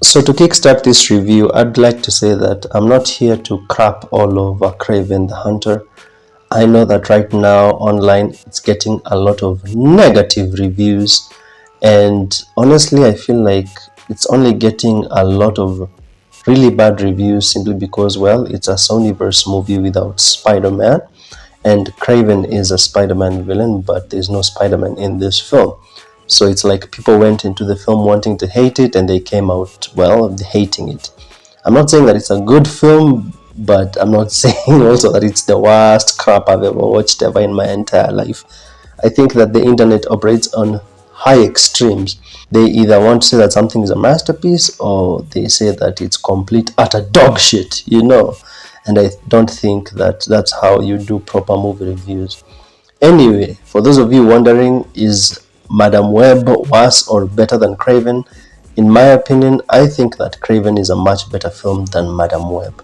So to kickstart this review, I'd like to say that I'm not here to crap all over Craven the Hunter. I know that right now online it's getting a lot of negative reviews, and honestly I feel like it's only getting a lot of really bad reviews simply because, well, it's a Sonyverse movie without Spider-Man, and Craven is a Spider-Man villain, but there's no Spider-Man in this film. So it's like people went into the film wanting to hate it and they came out, well, hating it. I'm not saying that it's a good film, but I'm not saying also that it's the worst crap I've ever watched ever in my entire life. I think that the internet operates on high extremes. They either want to say that something is a masterpiece or they say that it's complete utter dog shit, And I don't think that that's how you do proper movie reviews. Anyway, for those of you wondering, is Madam Web worse or better than Craven? In my opinion, I think that Craven is a much better film than Madam Web.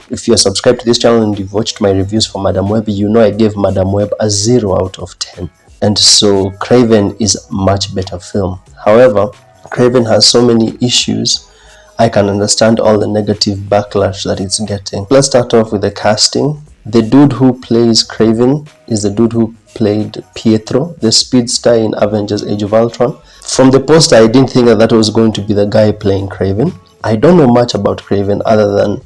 If you're subscribed to this channel and you've watched my reviews for Madam Web, you know I gave Madam Web a 0 out of 10. And so Craven is a much better film. However, Craven has so many issues. I can understand all the negative backlash that it's getting. Let's start off with the casting. The dude who plays Craven is the dude who played Pietro, the speedster in Avengers Age of Ultron. From the poster, I didn't think that was going to be the guy playing Craven. I don't know much about Craven other than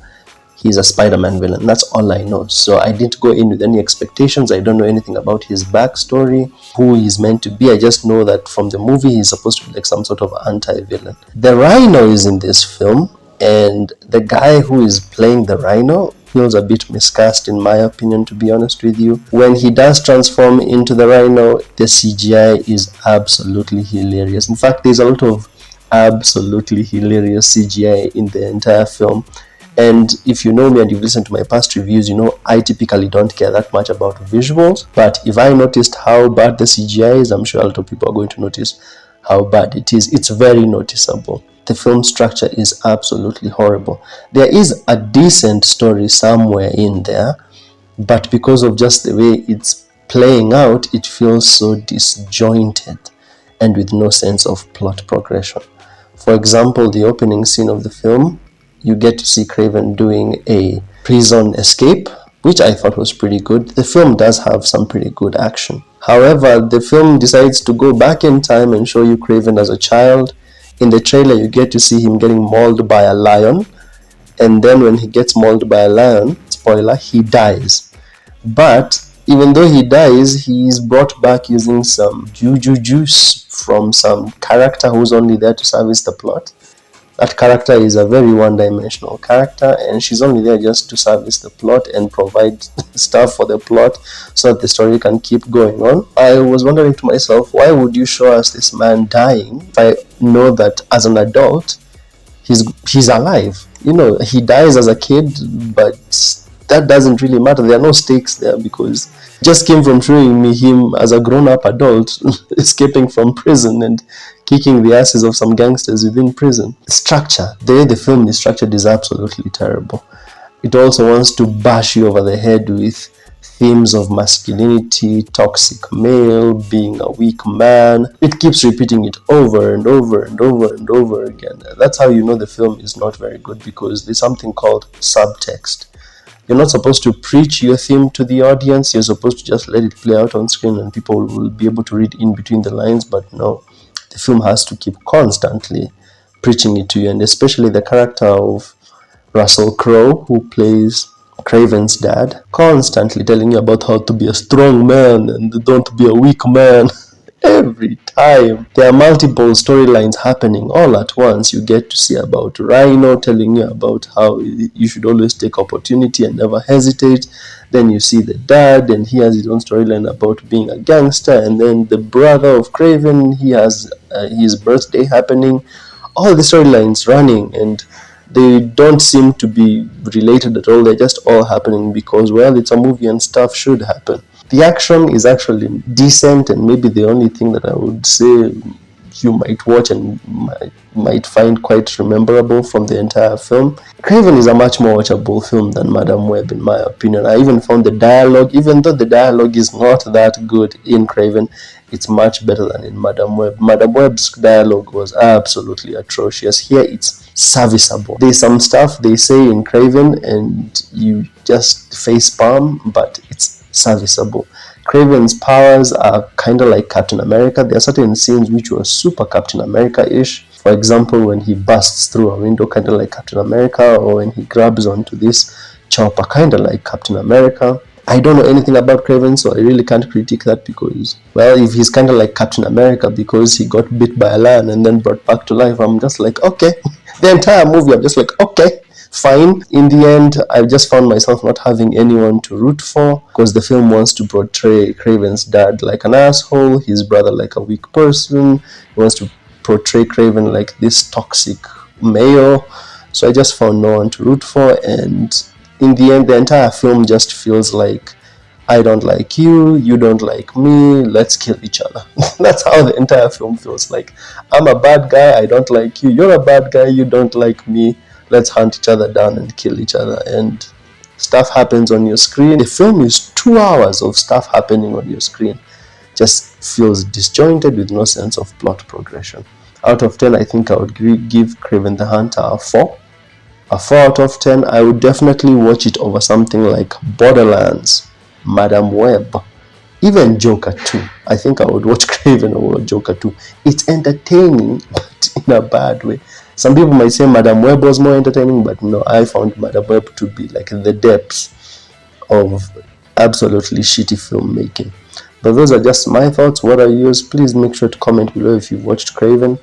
he's a Spider-Man villain. That's all I know. So I didn't go in with any expectations. I don't know anything about his backstory, who he's meant to be. I just know that from the movie, he's supposed to be like some sort of anti-villain. The Rhino is in this film, and the guy who is playing the Rhino feels a bit miscast in my opinion, to be honest with you. When he does transform into the Rhino, the CGI is absolutely hilarious. In fact, there's a lot of absolutely hilarious CGI in the entire film. And if you know me and you've listened to my past reviews, you know I typically don't care that much about visuals. But if I noticed how bad the CGI is, I'm sure a lot of people are going to notice how bad it is. It's very noticeable. The film structure is absolutely horrible. There is a decent story somewhere in there, but because of just the way it's playing out, it feels so disjointed and with no sense of plot progression. For example, the opening scene of the film, you get to see Craven doing a prison escape, which I thought was pretty good. The film does have some pretty good action. However, the film decides to go back in time and show you Craven as a child. In the trailer, you get to see him getting mauled by a lion. And then when he gets mauled by a lion, spoiler, he dies. But even though he dies, he is brought back using some juju juice from some character who's only there to service the plot. That character is a very one-dimensional character, and she's only there just to service the plot and provide stuff for the plot so that the story can keep going on. I was wondering to myself, why would you show us this man dying if I know that as an adult he's alive? He dies as a kid, but that doesn't really matter. There are no stakes there because it just came from showing me him as a grown-up adult escaping from prison and kicking the asses of some gangsters within prison. Structure, the way the film is structured is absolutely terrible. It also wants to bash you over the head with themes of masculinity, toxic male, being a weak man. It keeps repeating it over and over and over and over again. That's how you know the film is not very good, because there's something called subtext. You're not supposed to preach your theme to the audience. You're supposed to just let it play out on screen and people will be able to read in between the lines. But no, the film has to keep constantly preaching it to you. And especially the character of Russell Crowe, who plays Craven's dad, constantly telling you about how to be a strong man and don't be a weak man. Every time there are multiple storylines happening all at once. You get to see about Rhino telling you about how you should always take opportunity and never hesitate. Then you see the dad, and he has his own storyline about being a gangster. And then the brother of Craven, he has his birthday happening. All the storylines running, and they don't seem to be related at all. They're just all happening because, well, it's a movie and stuff should happen. The action is actually decent, and maybe the only thing that I would say you might watch and might find quite rememberable from the entire film. Craven is a much more watchable film than Madam Web, in my opinion. I even found the dialogue, even though the dialogue is not that good in Craven, it's much better than in Madam Web. Madam Web's dialogue was absolutely atrocious. Here it's serviceable. There's some stuff they say in KRAVEN and you just face palm, but it's serviceable. KRAVEN's powers are kind of like Captain America. There are certain scenes which were super Captain America-ish. For example, when he busts through a window, kind of like Captain America, or when he grabs onto this chopper, kind of like Captain America. I don't know anything about KRAVEN, so I really can't critique that because, well, if he's kind of like Captain America because he got bit by a lion and then brought back to life, I'm just like, okay. The entire movie, I'm just like, okay, fine. In the end, I just found myself not having anyone to root for because the film wants to portray KRAVEN's dad like an asshole, his brother like a weak person. He wants to portray KRAVEN like this toxic male. So I just found no one to root for, and in the end, the entire film just feels like, I don't like you, you don't like me, let's kill each other. That's how the entire film feels like. I'm a bad guy, I don't like you, you're a bad guy, you don't like me, let's hunt each other down and kill each other. And stuff happens on your screen. The film is 2 hours of stuff happening on your screen. Just feels disjointed with no sense of plot progression. Out of 10, I think I would give KRAVEN the Hunter a 4. A 4 out of 10. I would definitely watch it over something like Borderlands, Madam Web, even Joker 2. I think I would watch KRAVEN over Joker 2. It's entertaining, but in a bad way. Some people might say Madam Web was more entertaining, but no, I found Madam Web to be like the depths of absolutely shitty filmmaking. But those are just my thoughts. What are yours? Please make sure to comment below if you've watched KRAVEN.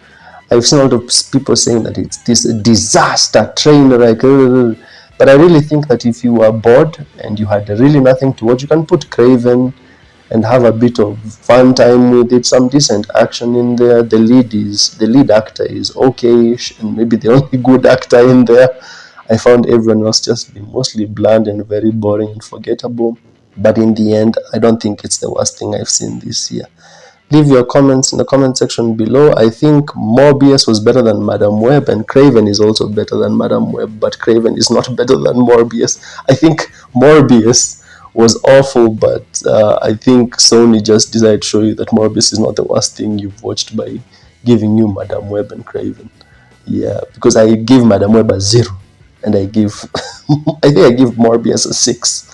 I've seen a lot of people saying that it's this disaster train wreck, but I really think that if you are bored and you had really nothing to watch, you can put KRAVEN and have a bit of fun time with it. Some decent action in there. The lead actor is okay-ish, and maybe the only good actor in there. I found everyone else just be mostly bland and very boring and forgettable. But in the end, I don't think it's the worst thing I've seen this year. Leave your comments in the comment section below. I think Morbius was better than Madam Web, and KRAVEN is also better than Madam Web, but KRAVEN is not better than Morbius. I think Morbius was awful, but I think Sony just decided to show you that Morbius is not the worst thing you've watched by giving you Madam Web and KRAVEN. Yeah, because I give Madam Web a 0, and I give I think I give Morbius a 6,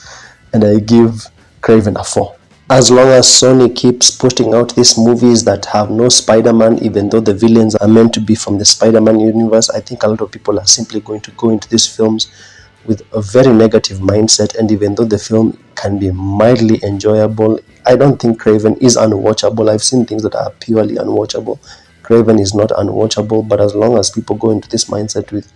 and I give KRAVEN a 4. As long as Sony keeps putting out these movies that have no Spider-Man, even though the villains are meant to be from the Spider-Man universe, I think a lot of people are simply going to go into these films with a very negative mindset. And even though the film can be mildly enjoyable, I don't think KRAVEN is unwatchable. I've seen things that are purely unwatchable. KRAVEN is not unwatchable, but as long as people go into this mindset with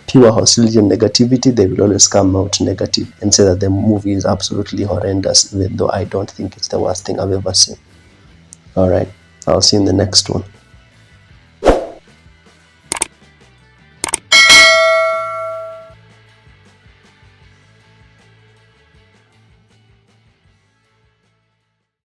pure hostility and negativity, they will always come out negative and say that the movie is absolutely horrendous, even though I don't think it's the worst thing I've ever seen. Alright, I'll see you in the next one.